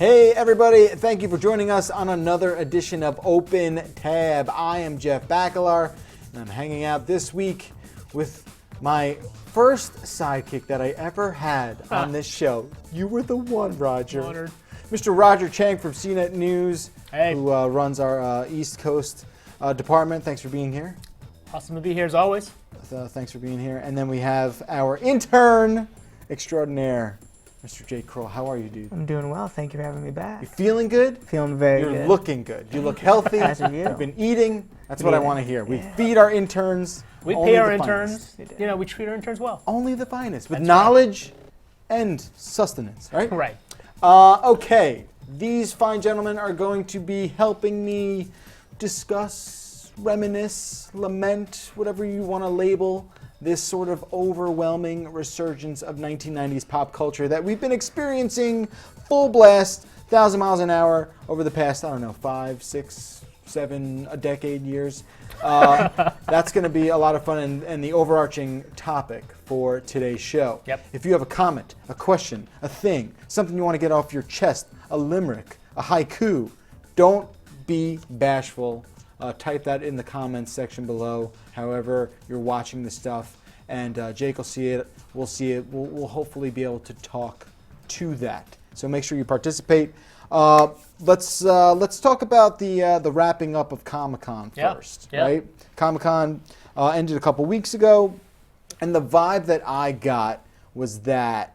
Hey everybody, thank you for joining us on another edition of Open Tab. I am Jeff Bacalar, and I'm hanging out this week with my first sidekick that I ever had on this show. You were the one, Roger. Honored. Mr. Roger Chang from CNET News, Hey. who runs our East Coast department. Thanks for being here. Awesome to be here as always. Thanks for being here. And then we have our intern extraordinaire, Mr. Jake Kroll. How are you, dude? I'm doing well. Thank you for having me You back. feeling good? Feeling very good. You're looking good. You look healthy. As are you. You've been eating. That's what I Eating. want to hear. We Yeah. feed our interns. We only pay our the interns. finest. You know, we treat our interns well. Only the finest, with That's knowledge and sustenance, right? Right. Okay. These fine gentlemen are going to be helping me discuss, reminisce, lament, whatever you want to label this sort of overwhelming resurgence of 1990s pop culture that we've been experiencing full blast, 1,000 miles an hour over the past, 5, 6, 7, a decade years. That's going to be a lot of fun and the overarching topic for today's show. Yep. If you have a comment, a question, a thing, something you want to get off your chest, a limerick, a haiku, don't be bashful. Type that in the comments section below, however you're watching the stuff, and Jake will see it, we'll see it, we'll hopefully be able to talk to that. So make sure you participate. Let's talk about the wrapping up of Comic-Con first, right? Comic-Con ended a couple weeks ago, and the vibe that I got was that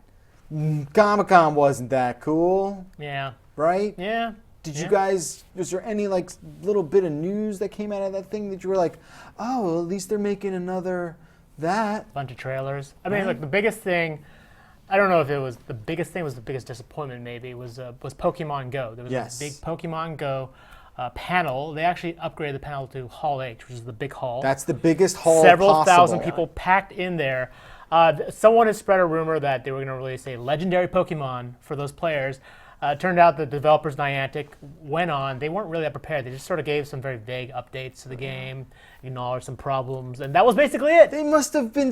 Comic-Con wasn't that cool, Yeah. right? Yeah. Did you guys, was there any like little bit of news that came out of that thing that you were like, oh, well, at least they're making another that? Bunch of trailers. I mean, Right. look, the biggest thing, I don't know if it was the biggest thing, was the biggest disappointment maybe, was Pokemon Go. There was Yes. a big Pokemon Go panel. They actually upgraded the panel to Hall H, which is the big hall. That's the biggest haul Several possible. thousand people packed in there. Someone has spread a rumor that they were going to release a legendary Pokemon for those players. Turned out the developers, Niantic, went on. They weren't really that prepared. They just sort of gave some very vague updates to the game, acknowledged some problems, and that was basically it. They must have been,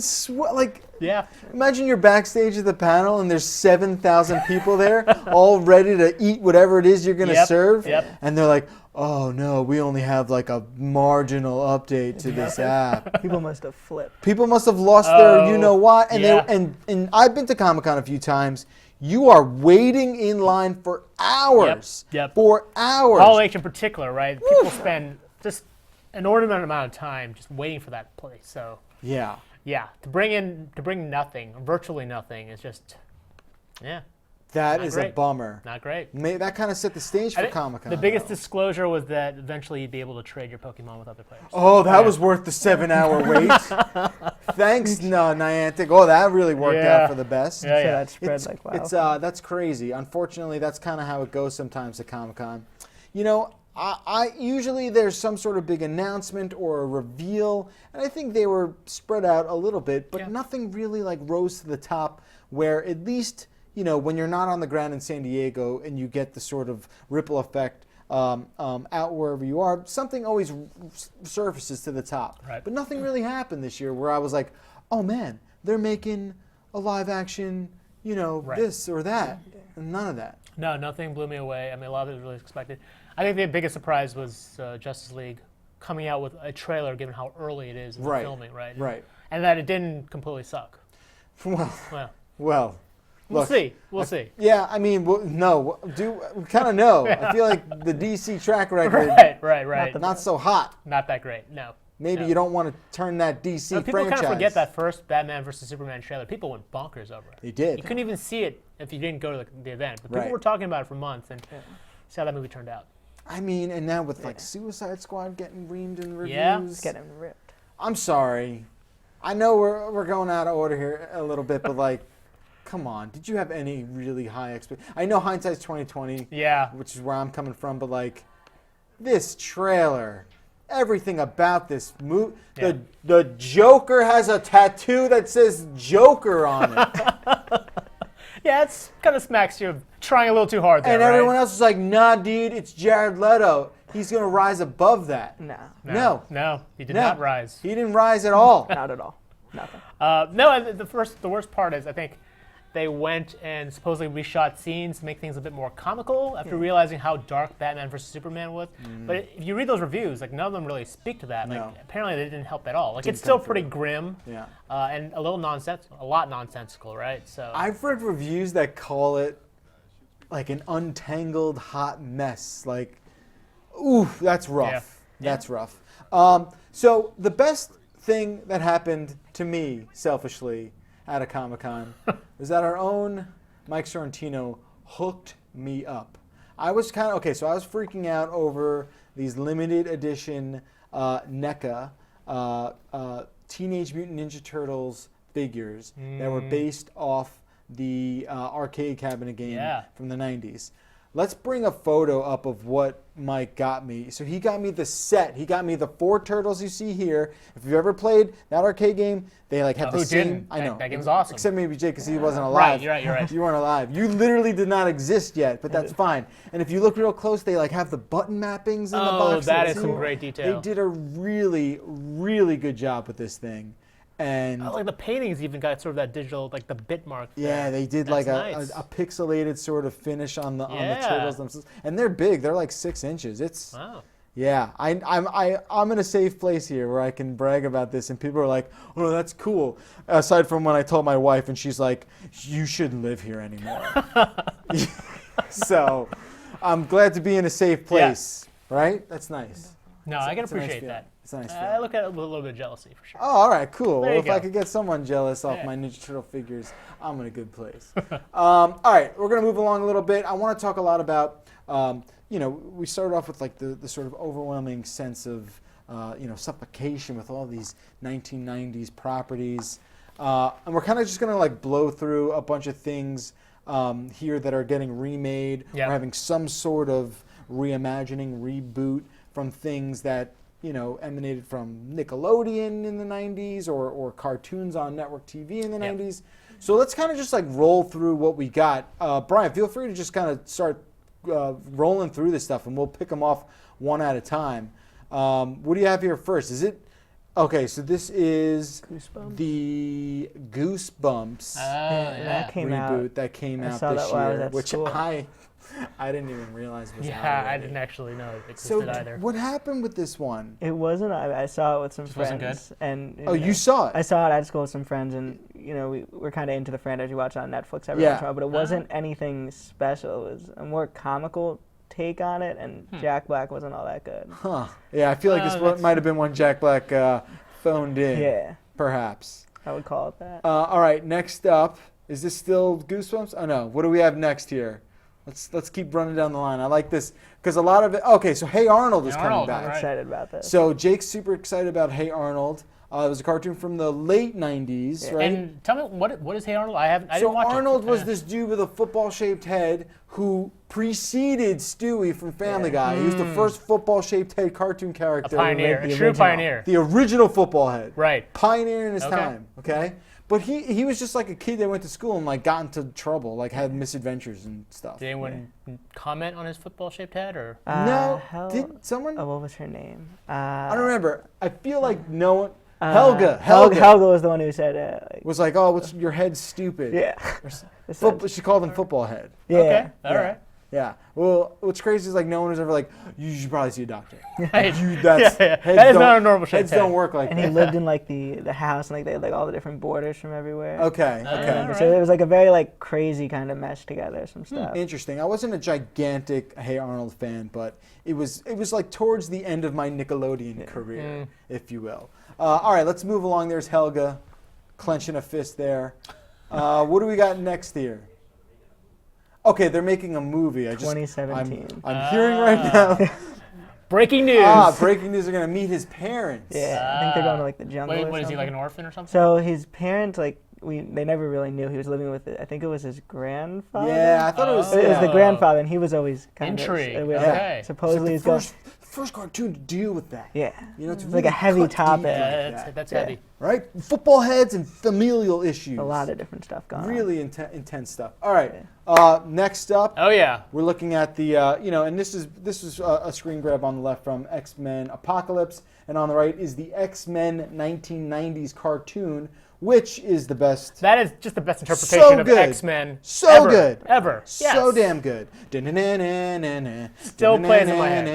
Yeah. imagine you're backstage at the panel and there's 7,000 people there all ready to eat whatever it is you're going to serve. Yep. And they're like, oh no, we only have like a marginal update to this app. People must have flipped. People must have lost their you-know-what. And, yeah. and I've been to Comic-Con a few times. You are waiting in line for hours. Yep. For hours. Hall H in particular, right? People spend just an inordinate amount of time just waiting for that place. So Yeah. yeah, to bring nothing, virtually nothing, is just That Not is a great. bummer. not great. That kind of set the stage I for think Comic-Con. The biggest though. disclosure was that eventually you'd be able to trade your Pokemon with other players. Oh, that was worth the 7-hour wait. Thanks, Niantic. Oh, that really worked out for the best. Yeah, So yeah. that spread like wow. It's that's crazy. Unfortunately, that's kind of how it goes sometimes at Comic-Con. You know, I usually there's some sort of big announcement or a reveal, and I think they were spread out a little bit, but Yeah. nothing really like rose to the top where at least, you know, when you're not on the ground in San Diego and you get the sort of ripple effect out wherever you are, something always surfaces to the top. Right. But nothing really happened this year where I was like, oh man, they're making a live action, Right. this or that. And none of that. No, nothing blew me away. I mean, a lot of it was really expected. I think the biggest surprise was Justice League coming out with a trailer, given how early it is in the Right. filming, right? Right. And that it didn't completely suck. Well, Well, we'll look, see. We'll see. Yeah, I mean, no, we kind of know. I feel like the DC track record, Right. not so hot. Not that great. No. Maybe No. you don't want to turn that DC People franchise. kind of forget that first Batman versus Superman trailer. People went bonkers over it. They did. You couldn't even see it if you didn't go to the event. But people Right. were talking about it for months, and see how that movie turned out. I mean, and now with like Suicide Squad getting reamed in reviews. Yeah. It's getting ripped. I'm sorry. I know we're going out of order here a little bit, but like, come on. Did you have any really high expectations? I know hindsight's 2020. Yeah. Which is where I'm coming from, but like, this trailer, everything about this movie, Yeah. the Joker has a tattoo that says Joker on it. Yeah, it's kind of smacks you of trying a little too hard there, And right? everyone else is like, nah, dude, it's Jared Leto. He's going to rise above that. No, No. he did No. not rise. He didn't rise at all. not at all. Nothing. No, and the worst part is, I think they went and supposedly reshot scenes to make things a bit more comical after realizing how dark Batman vs Superman was. But if you read those reviews, like none of them really speak to that. Like apparently they didn't help at all. Like it's still pretty grim, and a lot nonsensical, right? So I've read reviews that call it like an untangled hot mess. Like, ooh, that's rough. That's rough. So the best thing that happened to me, selfishly, at a Comic-Con was that our own Mike Sorrentino hooked me up. I was kind of, so I was freaking out over these limited edition NECA Teenage Mutant Ninja Turtles figures that were based off the arcade cabinet game from the 90s. Let's bring a photo up of what Mike got me. So he got me the set. He got me the 4 turtles you see here. If you've ever played that arcade game, they like have the same. Didn't? I know that game's awesome. Except maybe Jake, because he wasn't alive. Right, you're right. You weren't alive. You literally did not exist yet, but that's fine. And if you look real close, they like have the button mappings in the box. Oh, that is some great detail. They did a really, really good job with this thing. And like the paintings even got sort of that digital, like the bit mark. Yeah, they did like a pixelated sort of finish on the turtles themselves, and they're big. They're like 6 inches. It's yeah. I'm in a safe place here where I can brag about this, and people are like, "Oh, that's cool." Aside from when I told my wife, and she's like, "You shouldn't live here anymore." So, I'm glad to be in a safe place. Right? That's nice. No, I can appreciate that. It's a nice I look at it with a little bit of jealousy for sure. Oh, all right, cool. Well, if go. I could get someone jealous off my Ninja Turtle figures, I'm in a good place. All right, we're going to move along a little bit. I want to talk a lot about, we started off with like the sort of overwhelming sense of, suffocation with all these 1990s properties. And we're kind of just going to like blow through a bunch of things here that are getting remade. We're having some sort of reimagining, reboot from things that emanated from Nickelodeon in the 90s or cartoons on network TV in the 90s. So let's kind of just like roll through what we got. Brian, feel free to just kind of start rolling through this stuff, and we'll pick them off one at a time. What do you have here first? Is it okay? So this is Goosebumps? the Goosebumps that came reboot out. that came I out saw this that while I was year, at which school. I didn't even realize was out Yeah, I already. didn't actually know it So existed either. what happened with this one? It wasn't. I saw it with some friends. wasn't good? And You saw it? I saw it at school with some friends, and we're kind of into the franchise. We watch it on Netflix every once in a while, but it wasn't anything special. It was a more comical take on it, and Jack Black wasn't all that good. Huh. Yeah, I feel like this one might have been one Jack Black phoned in. Yeah, Perhaps. I would call it that. All right, next up, is this still Goosebumps? Oh no, what do we have next here? Let's keep running down the line. I like this because a lot of it. Okay, so Hey Arnold is coming Arnold, back. I'm excited about this. So Jake's super excited about Hey Arnold. It was a cartoon from the late 90s, right? And tell me, what is Hey Arnold? I didn't watch Arnold it. was this dude with a football-shaped head who preceded Stewie from Family Guy. He was the first football-shaped head cartoon a character. pioneer, the a true original. pioneer. The original football head. Right. Pioneer in his Okay. time, okay? But he was just like a kid that went to school and like got into trouble, like had misadventures and stuff. Did anyone comment on his football-shaped head, or? No, did someone? Oh, what was her name? I don't remember. I feel like no one. Helga Helga was the one who said, was like, "Oh, your head's stupid." yeah. She called him football head. Yeah. Okay, all right. Yeah. Well, what's crazy is like no one was ever like, "You should probably see a doctor." Right. That's That heads is don't- not a normal shaped Heads head. don't work like And that. he lived in like the house, and like they had like all the different borders from everywhere. Okay. I Okay. remember. So it was like a very like crazy kind of mesh together, some stuff. Interesting. I wasn't a gigantic Hey Arnold fan, but it was like towards the end of my Nickelodeon career, if you will. All right, let's move along. There's Helga, clenching a fist there. What do we got next here? Okay, they're making a movie. 2017. I'm hearing right now. Breaking news. Breaking news! They're gonna meet his parents. Yeah, I think they're going to like the jungle. Wait, or what is he, like something. an orphan or something? So his parents, like they never really knew he was living with. I think it was his grandfather. Yeah, I thought it was. It was the yeah. grandfather, and he was always kind Intrigue. of. Okay. Supposedly he's It's like going. the first cartoon to deal with that. Yeah. You know, it's It's like a heavy topic. Yeah, that's heavy. right? Football heads and familial issues. A lot of different stuff going on. Really intense stuff. All right. Next up, Oh yeah. we're looking at the and this is a screen grab on the left from X-Men Apocalypse, and on the right is the X-Men 1990's cartoon, which is the best. That is just the best interpretation So of good. X-Men So ever, good. Ever. So Yes. damn good. Still plays in my head.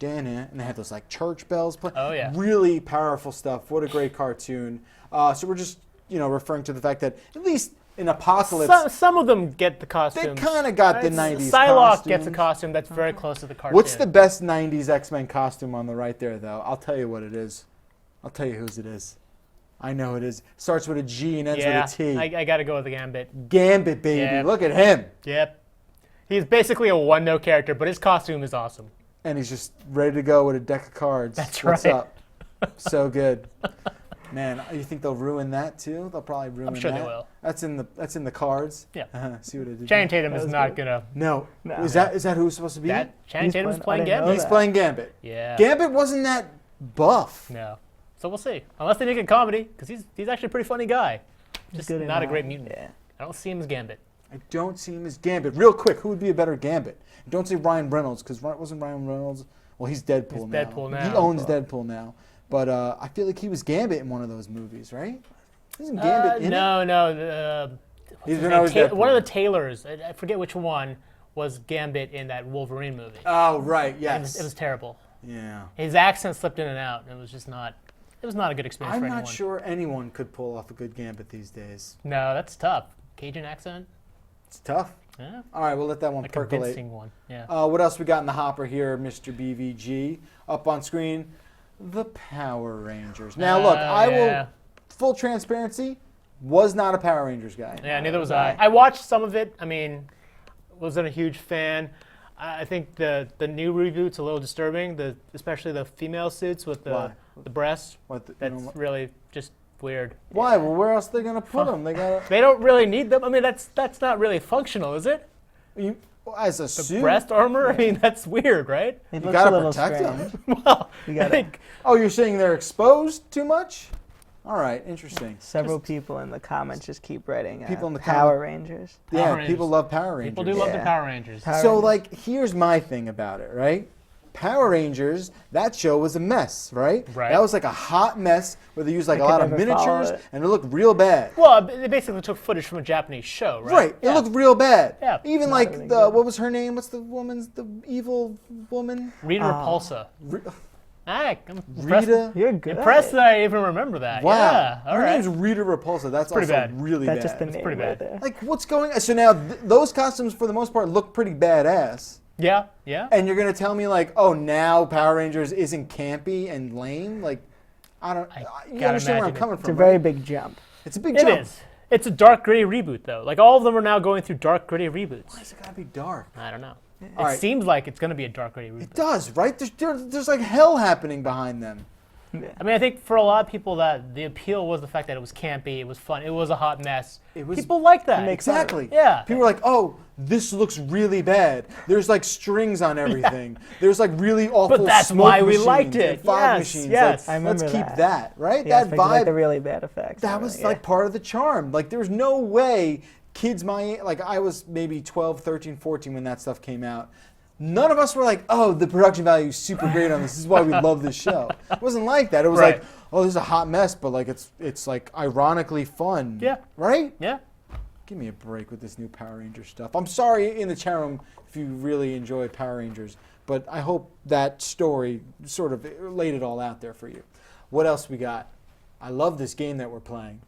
And they had those like church bells play. Oh, yeah. Really powerful stuff. What a great cartoon. So we're just referring to the fact that at least in Apocalypse, Some of them get the costumes. they kind of got the 90s Psylocke gets a costumes. costume that's very close to the cartoon. What's the best 90s X-Men costume on the right there, though? I'll tell you what it is. I'll tell you whose it is. I know it is. Starts with a G and ends with a T. I got to go with the Gambit. Gambit, baby. Yeah. Look at him. Yep. He's basically a one-note character, but his costume is awesome. And he's just ready to go with a deck of cards. That's What's right. up? So good. Man, you think they'll ruin that too? They'll probably ruin that. I'm sure they will. That's in the cards. Yeah. See what I did? Channing Tatum That is was not good. gonna. No. No. Is that who it's supposed to be? Channing He's Tatum's playing- playing I didn't know Gambit. He's that. playing Gambit. Yeah. Gambit wasn't that buff. No. So we'll see. Unless they make it comedy, because he's actually a pretty funny guy. Just good in not a that. great mutant. Yeah. I don't see him as Gambit. I don't see him as Gambit. Real quick, who would be a better Gambit? Don't say Ryan Reynolds, because wasn't Ryan Reynolds? Well, he's Deadpool He's now. Deadpool now. He owns Deadpool now. But I feel like he was Gambit in one of those movies, right? Isn't Gambit in it? No. He's been always Deadpool. One of the Taylors, I forget which one, was Gambit in that Wolverine movie. Oh, right, It yes. was terrible. Yeah. His accent slipped in and out. And it was just not. It was not a good experience I'm for not anyone. sure anyone could pull off a good Gambit these days. No, that's tough. Cajun accent. It's tough. Yeah. All right, we'll let that one A percolate. convincing one. Yeah. What else we got in the hopper here, Mr. BVG? Up on screen, the Power Rangers. Now, look, I will, full transparency, was not a Power Rangers guy. Yeah, neither was I. I watched some of it. I mean, wasn't a huge fan. I think the new reboot's a little disturbing, especially the female suits with Why? the breasts. What the, you That's know, really just weird. why? Well, where else are they going to put them? They got They don't really need them. I mean, that's not really functional, is it? to, as a The suit. breast armor? I mean, that's weird, right? It You looks got a to little protect strange. them. Well, You I gotta- think Oh, you're saying they're exposed too much? All right, interesting. Several people in the comments just keep writing People in the Power Rangers. Yeah, Rangers. people love Power Rangers. people do love the Yeah. Power Rangers. Power So, Rangers. like, here's my thing about it, right? Power Rangers, that show was a mess, right? Right. That was like a hot mess where they used like I a could lot of never follow miniatures it. and it looked real bad. Well, they basically took footage from a Japanese show, right? Right. It looked real bad. Yeah. Even Not like really the good. what was her name? What's the evil woman? Rita Repulsa. Re- I'm impressed. Rita. You're good. Impressed that I even remember that. Wow. Yeah. All her right. name's Rita Repulsa. That's pretty also bad. really That's bad. just the name pretty right bad. there. Like what's going on? So now those costumes for the most part look pretty badass. Yeah. Yeah. And you're gonna tell me like, oh, now Power Rangers isn't campy and lame? Like, I don't. You gotta understand where I'm imagine coming It's from? a very right? big jump. It's a big It jump. is. It's a dark, gritty reboot, though. Like, all of them are now going through dark, gritty reboots. Why is it gotta be dark? I don't know. All It right. seems like it's going to be a dark, gritty reboot. It does, right? There's like hell happening behind them. I mean, I think for a lot of people that the appeal was the fact that it was campy, it was fun, it was a hot mess. It was- People like that. makes fun of Exactly. Yeah. People were like, oh, this looks really bad. There's like strings on everything. There's like really awful that's smoke why we machines liked and it. fog Yes, machines. yes. Like, I let's remember keep that. that, right? Yeah, that especially, like vibe, the really bad effects. that was like part of the charm. Like there was no way kids like I was maybe 12, 13, 14 when that stuff came out. None of us were like, oh, the production value is super great on this. This is why we love this show. It wasn't like that. It was Right. like, oh, this is a hot mess, but like it's like ironically fun. Yeah. Right? Yeah. Give me a break with this new Power Ranger stuff. I'm sorry in the chat room if you really enjoy Power Rangers, but I hope that story sort of laid it all out there for you. What else we got? I love this game that we're playing.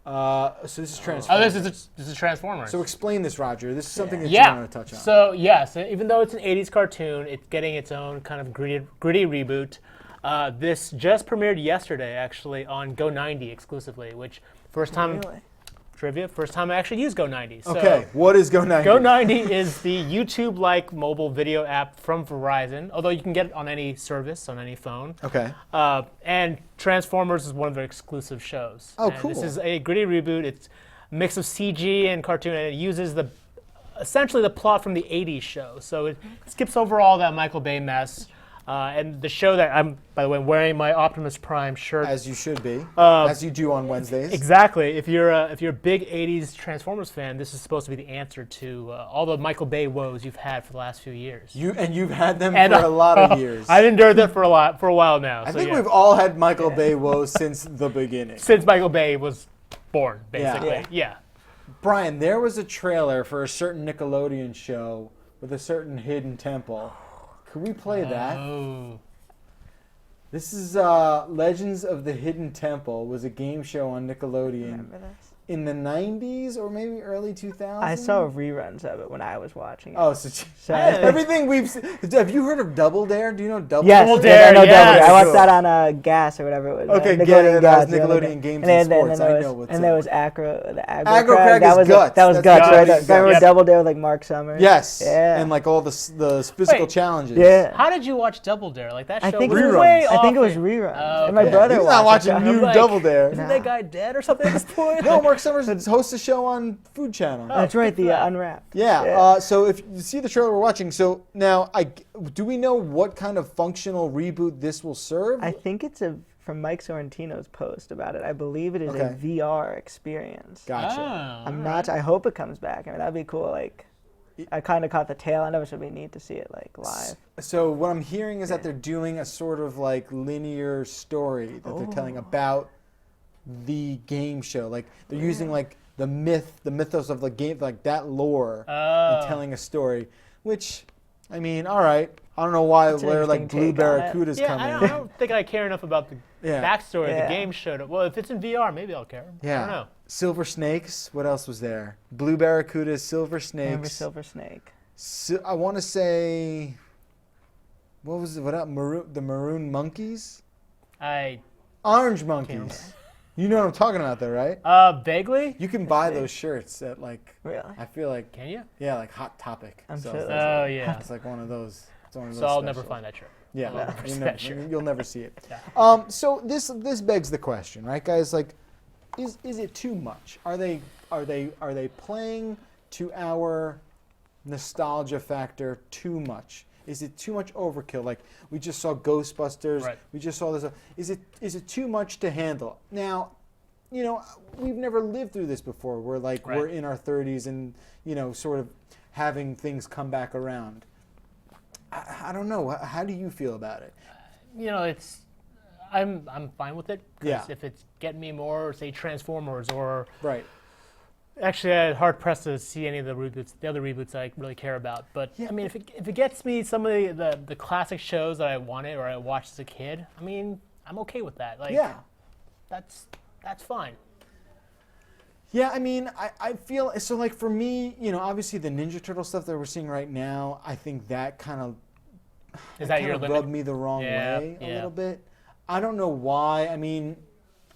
So this is Oh, Transformers. this is Transformers. So explain this, Roger. This is something that yeah. you want to touch on. So yes, even though it's an '80s cartoon, it's getting its own kind of gritty reboot. This just premiered yesterday, actually, on Go90 exclusively, which first time Really? trivia, first time I actually used Go90. So Okay, what is Go90? Go90 is the YouTube-like mobile video app from Verizon, although you can get it on any service, on any phone. Okay. And Transformers is one of their exclusive shows. Oh, And cool. This is a gritty reboot. It's a mix of CG and cartoon, and it uses essentially the plot from the '80s show. So it skips over all that Michael Bay mess. And the show that I'm, by the way, wearing my Optimus Prime shirt. As you should be, as you do on Wednesdays. Exactly. If you're a big '80s Transformers fan, this is supposed to be the answer to all the Michael Bay woes you've had for the last few years. You've had them for a lot of years. I've endured that for a while now. I think we've all had Michael Bay woes since the beginning. Since Michael Bay was born, basically. Yeah. Brian, there was a trailer for a certain Nickelodeon show with a certain hidden temple. Could we play that? Oh. This is Legends of the Hidden Temple. Was a game show on Nickelodeon Remember this? in the 90s or maybe early 2000s. I saw reruns of it when I was watching it. Oh, so everything we've seen. Have you heard of Double Dare? Do you know Double Yes, Dare? Double Dare, I know yes. Double Dare. I watched Cool. that on Gas or whatever it was. Okay, Nickelodeon that was Gas, the other day. Nickelodeon Games and Sports. I know what's And there up. was the Aggro Crag. Crag is Guts. That was That's Guts, right? Guts. Remember Yep. Double Dare with like Mark Summers? Yes. Yeah. And like all the physical Wait. challenges. Yeah. How did you watch Double Dare? Like that show I think, was it was, way I think it off was reruns. Oh, And my okay. brother He's not watched watching it. new like, Double Dare. Isn't that guy dead or something at this point? No, Mark Summers hosts a show on Food Channel. That's right, good for the that. Unwrapped. Yeah. Yeah. So if you see the trailer we're watching, so now do we know what kind of functional reboot this will serve? I think it's from Mike Sorrentino's post about it. I believe it is Okay. a VR experience. Gotcha. Oh, I'm not. I hope it comes back. I mean, that'd be cool. Like, I kind of caught the tail end of it, so it'd be neat to see it like live. So what I'm hearing is that they're doing a sort of like linear story that they're telling about the game show. Like they're using like the mythos of the game, like that lore, and telling a story. Which, I mean, all right. I don't know why That's an they're like interesting blue take on it. barracudas Yeah, coming I don't think I care enough about the Yeah. backstory of Yeah. the game show. Well, if it's in VR, maybe I'll care. I don't know. Silver snakes. What else was there? Blue barracudas, silver Remember snakes. Silver Snake? I want to say, what was it? What else? The maroon monkeys? Orange monkeys. remember. You know what I'm talking about, though, right? Vaguely. You can buy those shirts at like. Really? I feel like. Can you? Yeah, like Hot Topic. I'm So sure it's that's like- Oh yeah. It's like one of those. It's one of So those I'll never specials. find that shirt. Yeah, I'll never see that shirt. you'll never see it. Yeah. So this begs the question, right, guys? Like, is it too much? Are they playing to our nostalgia factor too much? Is it too much overkill? Like we just saw Ghostbusters. Right. We just saw this. Is it too much to handle? Now, you know, we've never lived through this before. We're like Right. we're in our 30s and you know, sort of having things come back around. I don't know. How do you feel about it? You know, I'm fine with it. 'Cause Yeah. if it's getting me more, say Transformers or Right. actually, I'm hard pressed to see any of the other reboots I really care about. But Yeah, I mean, if it gets me some of the classic shows that I wanted or I watched as a kid, I mean, I'm okay with that. Like, Yeah. that's fine. Yeah, I mean, I feel so. Like for me, you know, obviously the Ninja Turtle stuff that we're seeing right now, I think that kind of Is that your rubbed limit? me the wrong Yeah, way a yeah. little bit. I don't know why. I mean,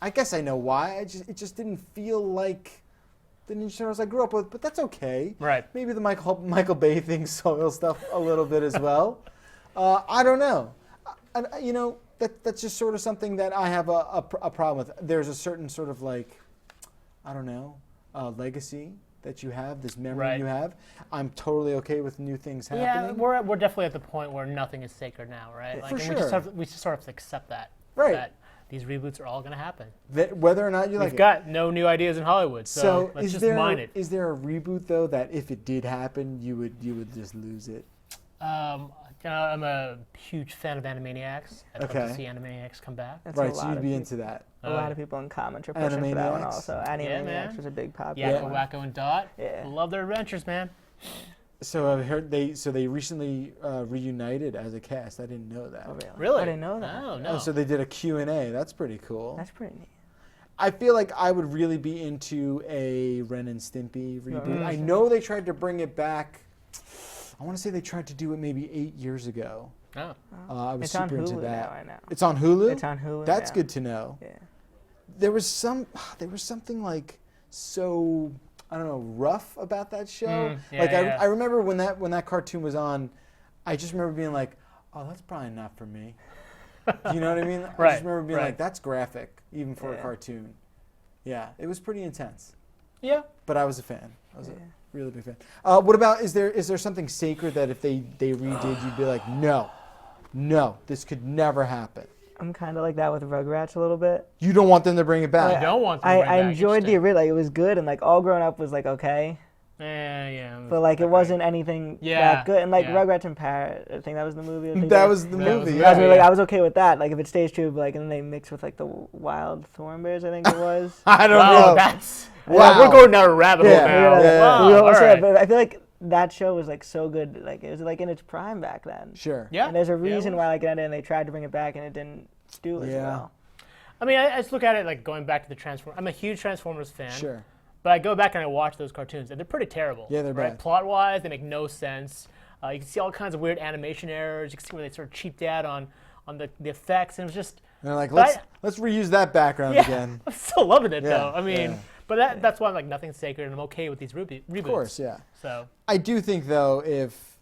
I guess I know why. It just didn't feel like the Ninja Turtles I grew up with. But that's okay. Right. Maybe the Michael Bay thing soil stuff a little bit as well. I don't know. You know, that's just sort of something that I have a problem with. There's a certain sort of like, I don't know, legacy that you have, this memory Right. you have. I'm totally okay with new things Yeah, happening. we're definitely at the point where nothing is sacred now, right? Like, For and sure. we just sort of have to accept that. Right. That these reboots are all going to happen. That whether or not you like We've it. got no new ideas in Hollywood, so let's just mine it. Is there a reboot though that if it did happen, you would just lose it? I'm a huge fan of Animaniacs. I'd love Okay. to see Animaniacs come back. That's Right, a so lot you'd of be people. into that. A lot of people in comments are pushing for that one Animaniacs? also. Animaniacs man. was a big popular Yakko, one. Wacko, and Dot. Yeah. Love their adventures, man. So I've heard they recently reunited as a cast. I didn't know that. Oh, really? Really? I didn't know that. Oh, no. Oh, so they did a Q&A. That's pretty cool. That's pretty neat. I feel like I would really be into a Ren and Stimpy reboot. I know they tried to bring it back. I want to say they tried to do it maybe 8 years ago. Oh. I was It's on super into Hulu that. now, I know. It's on Hulu? It's on Hulu That's now. good to know. Yeah. There was something like so, I don't know, rough about that show. Yeah, like yeah. I remember when that cartoon was on, I just remember being like, oh, that's probably not for me. You know what I mean? I Right, just remember being right. like, that's graphic, even for a Yeah. cartoon. Yeah, it was pretty intense. Yeah. But I was a fan. I was a really big fan. What about, is there something sacred that if they redid, you'd be like, no, no, this could never happen. I'm kind of like that with Rugrats a little bit. You don't want them to bring it back. I don't want them to bring I it back. enjoyed the Interesting. original. Like, it was good, and like All Grown Up was like okay, Yeah. but like it wasn't anything Yeah, that good. And like yeah. Rugrats in Paris, I think that was the movie. I think That was the That was movie. the Yeah. I was, movie. like, I was okay with that. Like if it stays true, but like and then they mix with like the wild thorn bears. I think it was. I don't Wow, know. that's Wow. We're going down a rabbit hole Yeah, now. yeah. Wow, We were all almost there, right. but I feel like that show was like so good. Like it was like in its prime back then. Sure. Yeah. And there's a Yeah, it reason was. why like it ended, and they tried to bring it back, and it didn't do as Yeah. well. I mean, I just look at it like going back to the Transformers. I'm a huge Transformers fan. Sure. But I go back and I watch those cartoons, and they're pretty terrible. Yeah, they're right? bad. Plot-wise, they make no sense. You can see all kinds of weird animation errors. You can see where they sort of cheaped out on the effects, and it was just. And they're like, But let's reuse that background Yeah, again. I'm still loving it Yeah, though. I mean, yeah. but that's why I'm like nothing's sacred, and I'm okay with these reboots. Of course, yeah. So I do think though, if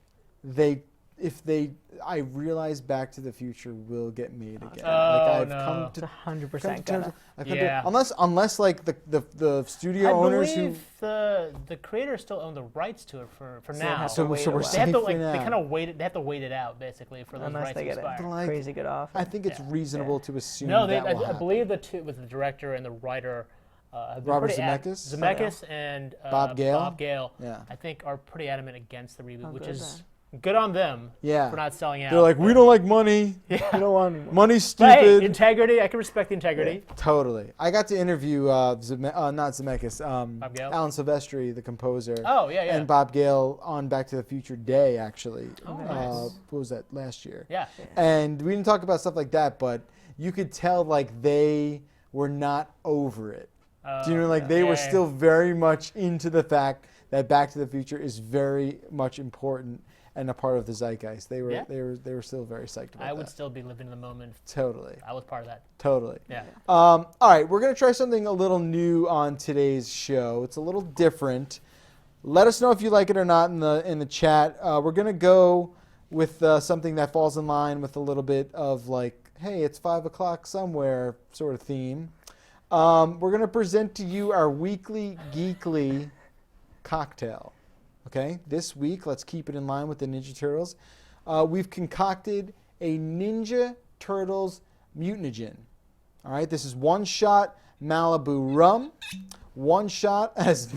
I realize Back to the Future will get made again. Oh, I've no. come It's to 100% terms. gonna. I've come Yeah. to, unless like the studio I owners who. believe the creators still own the rights to it for So it now. has to So, wait so a we're while. They have safe to for like now. they kind of wait it. They have to wait it out basically for those Unless rights they to get expire. a Like, crazy good offer. I think it's Yeah. reasonable to assume No, that will I happen. believe the two with the director and the writer. Have been Robert pretty Zemeckis? Zemeckis and Bob Gale? Bob Gale, Yeah. I think, are pretty adamant against the reboot, Oh, which good is good on them Yeah. for not selling out. They're like, we don't like money. You don't want anymore. Money's But hey, stupid. integrity. I can respect the integrity. Totally. I got to interview not Zemeckis, Bob Gale? Alan Silvestri, the composer. Oh yeah, yeah. And Bob Gale on Back to the Future Day, actually. Oh, nice. What was that, last year? Yeah. And we didn't talk about stuff like that, but you could tell like they were not over it. Do you know, like they were yeah. still very much into the fact that Back to the Future is very much important and a part of the zeitgeist. They were Yeah. they were still very psyched about I would that. still be living in the moment. Totally. I was part of that. Totally. Yeah. All right, we're going to try something a little new on today's show. It's a little different. Let us know if you like it or not in the chat. We're going to go with something that falls in line with a little bit of like, hey, it's 5 o'clock somewhere sort of theme. We're going to present to you our weekly geekly cocktail. Okay? This week, let's keep it in line with the Ninja Turtles. We've concocted a Ninja Turtles mutinogen. All right? This is 1 shot Malibu rum, 1 shot, as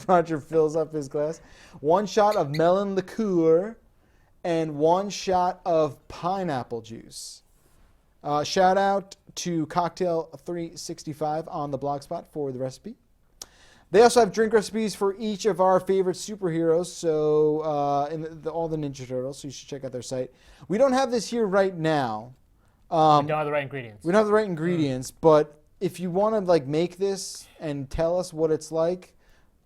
Roger fills up his glass, 1 shot of melon liqueur, and 1 shot of pineapple juice. Shout out to Cocktail 365 on the blogspot for the recipe. They also have drink recipes for each of our favorite superheroes, so all the Ninja Turtles, so you should check out their site. We don't have this here right now. We don't have the right ingredients. We don't have the right ingredients, but if you want to like make this and tell us what it's like,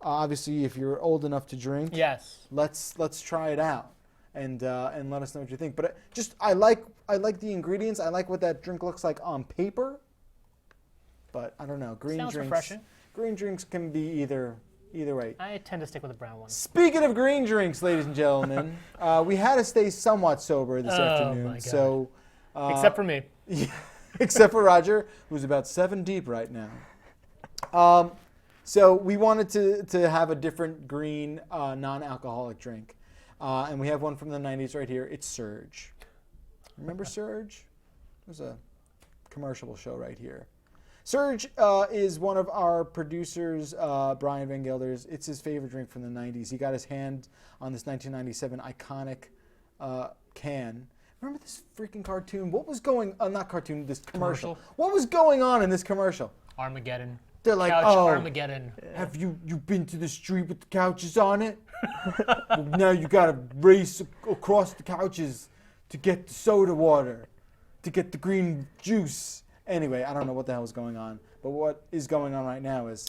obviously if you're old enough to drink, Yes. let's try it out and let us know what you think. But I like the ingredients. I like what that drink looks like on paper. But I don't know. Sounds refreshing. Green drinks can be either way. I tend to stick with the brown one. Speaking of green drinks, ladies and gentlemen, we had to stay somewhat sober this afternoon. my God. So Except for me. except for Roger, who's about 7 deep right now. So we wanted to have a different green non-alcoholic drink. And we have one from the 90s right here. It's Surge. Remember Surge? It was a commercial show right here. Surge is one of our producers, Brian Van Gelders. It's his favorite drink from the 90s. He got his hand on this 1997 iconic can. Remember this freaking cartoon? What was going on? Not cartoon, this commercial. What was going on in this commercial? Armageddon. They're like, Couch oh, Armageddon. have you been to the street with the couches on it? Well, now you got to race across the couches to get the soda water, to get the green juice. Anyway, I don't know what the hell is going on, but what is going on right now is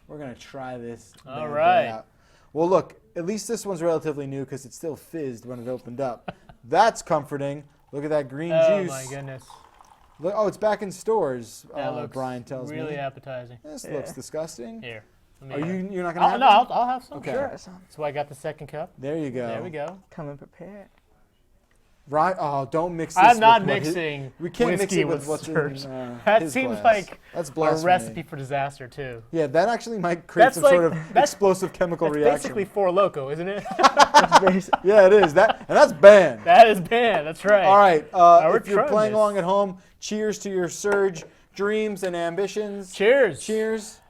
we're going to try this. All bad boy right. out. Well, look, at least this one's relatively new because it still fizzed when it opened up. That's comforting. Look at that green Oh juice. my goodness. Look, it's back in stores, That looks Brian tells me. really appetizing. This looks disgusting. Here. Are you're not going to have No, it? I'll have some. Okay. Sure. So I got the second cup. There you go. There we go. Coming prepared. Right? Oh, don't mix this. I'm not with what mixing. we can't mix whiskey it with what's Surge. in That his seems glass. like That's a blasphemy. recipe for disaster too. Yeah, that actually might create That's some like- sort of that's- explosive chemical That's reaction. basically Four Loko, isn't it? Yeah, it is. And that's banned. That is banned. That's right. All right. we're If you're trying playing this. along at home, cheers to your Surge dreams and ambitions. Cheers. Cheers.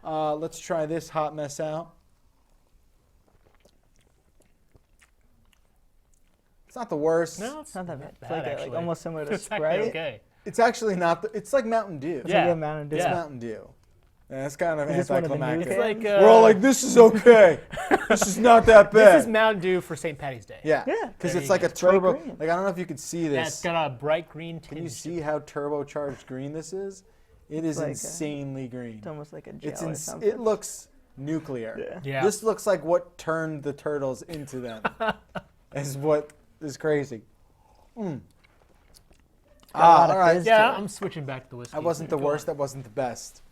Let's try this hot mess out. It's not the worst. No, it's Not that bad. It's bad, like, actually. almost similar to It's actually Sprite. okay. It's actually not. It's like Mountain Dew. It's Yeah. like a Mountain Dew. It's Yeah. Mountain Dew. Yeah, it's kind of Is this one of the new anticlimactic. It's like cans? We're all like, this is okay. This is not that bad. this is Mountain Dew for St. Patty's Day. Yeah. Yeah. Because There it's you like go. a turbo. Bright green. Like, I don't know if you can see Yeah, this. it's got a bright green tinge. Can you see how turbocharged green this is? It is like a- insanely green. It's almost like a gel It's or ins- something. it looks nuclear. Yeah. Yeah. This looks like what turned the turtles into them. Is what is crazy. Got a lot of all right. fizz Yeah, to it. I'm switching back to the whiskey. That wasn't the Go worst. on. That wasn't the best.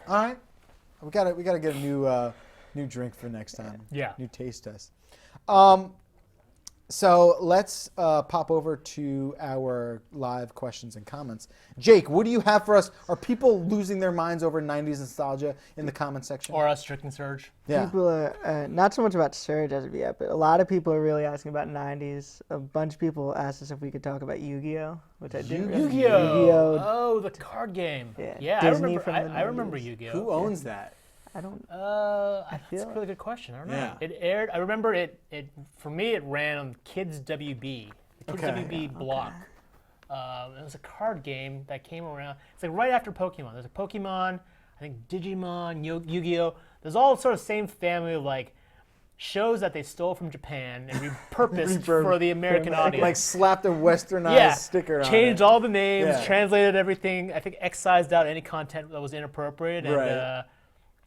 All right. We gotta get a new drink for next time. Yeah. New taste test. So let's pop over to our live questions and comments. Jake, what do you have for us? Are people losing their minds over 90s nostalgia in the comment section? Or us Stricken Surge. Yeah. People are not so much about Surge as of yet, but a lot of people are really asking about 90s. A bunch of people asked us if we could talk about Yu-Gi-Oh, which I didn't. really- Yu-Gi-Oh! Yu-Gi-Oh. Oh, the card game. Yeah, I Disney remember. from the I remember 90s. Yu-Gi-Oh. Who owns that? I don't. That's feel a really good question. I don't know. Yeah. It aired. I remember it. For me, it ran on Kids WB, the Kids Okay. WB block. It was a card game that came around. It's like right after Pokemon. There's a Pokemon, I think Digimon, Yu-Gi-Oh. There's all sort of same family of like shows that they stole from Japan and repurposed for the American audience. Like slapped a westernized sticker on it. Changed all the names, Yeah. translated everything. I think excised out any content that was inappropriate, Right.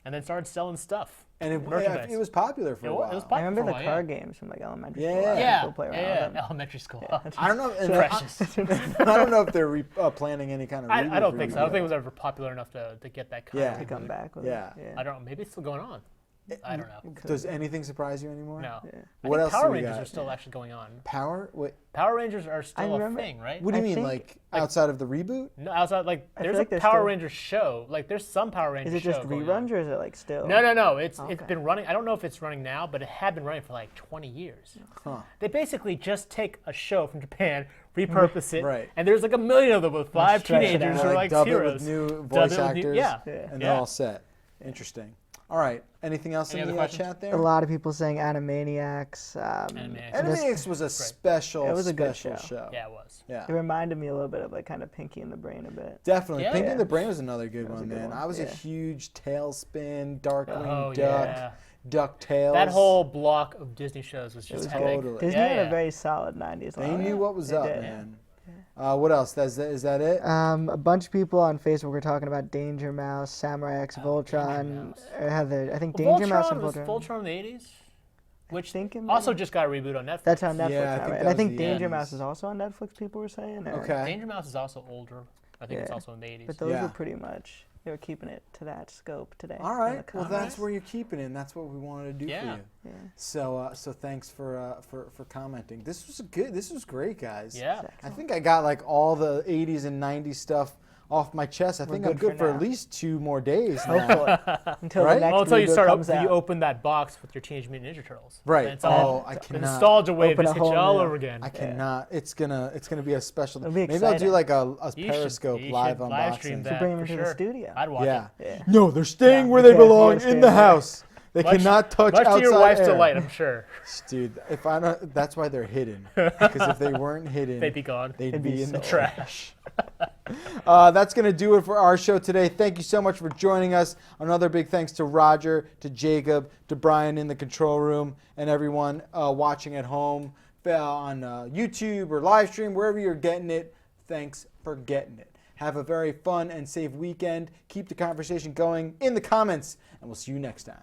And then started selling stuff. And merchandise. it was popular for a while. It was I popular remember for the a while, yeah. card games from like elementary Yeah, school. A lot of Yeah, people play around yeah, with them. elementary school. I don't know. And Precious. I don't know if they're planning any kind of. I reboot don't for think so. I don't think it was ever popular enough to get that kind Yeah. of To come back with Yeah. it. I don't know. Maybe it's still going on. I don't know. Does anything surprise you anymore? No. Yeah. I What think else Power do we Rangers got? are still actually going on. Power? What? Power Rangers are still a remember- thing, right? What do you I mean, think- like outside of the reboot? No, outside like I there's feel a like there's Power still- Rangers show. Like there's some Power Rangers. Is it just show going reruns on. or is it like still? No. It's Okay. been running. I don't know if it's running now, but it had been running for like 20 years. Huh. They basically just take a show from Japan, repurpose it, Right. and there's like a million of them with 5 stretch it teenagers out. who are Like like dub heroes. it with new Dub voice it with new- actors. yeah. And Yeah. they're all set. Interesting. All right. Anything else Any in other the questions? chat A there? lot of people saying Animaniacs. Animaniacs. Animaniacs was a special, It was a good special show. show. Yeah, it was. Yeah. It reminded me a little bit of like kind of Pinky in the Brain a bit. Definitely. Yeah. Pink Yeah. in the Brain was another good was a one, good man. one, I was a yeah. huge Tailspin, Darkwing Oh, Duck, yeah. DuckTales. That whole block of Disney shows was just was epic. totally. Disney Yeah, had yeah. a very solid 90s. They lineup. knew what was They up, did. man. What else? Is that it? A bunch of people on Facebook were talking about Danger Mouse, Samurai X Danger Voltron. Mouse. I think Danger Mouse and was Voltron. Voltron in the 80s, which think it might also have- just got a reboot on Netflix. That's on Netflix Yeah, I now, think right? that And I was think the Danger 80s. Mouse is also on Netflix, people were saying. or- Okay. Danger Mouse is also older. I think it's Yeah. also in the 80s. But those Yeah. were pretty much, they were keeping it to that scope today. All in right. the Well, comics. that's where you're keeping it, and that's what we wanted to do Yeah. for you. Yeah. So thanks for commenting. This was good. This was great, guys. Yeah. I think I got like all the 80s and 90s stuff off my chest. I think I'm good good for for now. at least 2 more days now. Hopefully. Until Right? the next Well, until you reboot start, comes you out. open that box with your Teenage Mutant Ninja Turtles. Right. And it's all, I the cannot. nostalgia wave Open just a hits you whole all new- over again. I cannot. It's gonna be a special. It'll be Maybe I'll do exciting. like a You should- Periscope you live should unboxing. live stream that bring 'em for into the sure. studio. I'd watch Yeah. it. Yeah. No, they're staying Yeah, where you they can't belong force in it the there. house. They Much- cannot touch Much outside to your wife's air. delight, I'm sure. Dude, if I don't, that's why they're hidden. Because if they weren't hidden, They'd be gone. they'd It'd be be in the so trash. That's going to do it for our show today. Thank you so much for joining us. Another big thanks to Roger, to Jacob, to Brian in the control room, and everyone watching at home on YouTube or live stream, wherever you're getting it. Thanks for getting it. Have a very fun and safe weekend. Keep the conversation going in the comments, and we'll see you next time.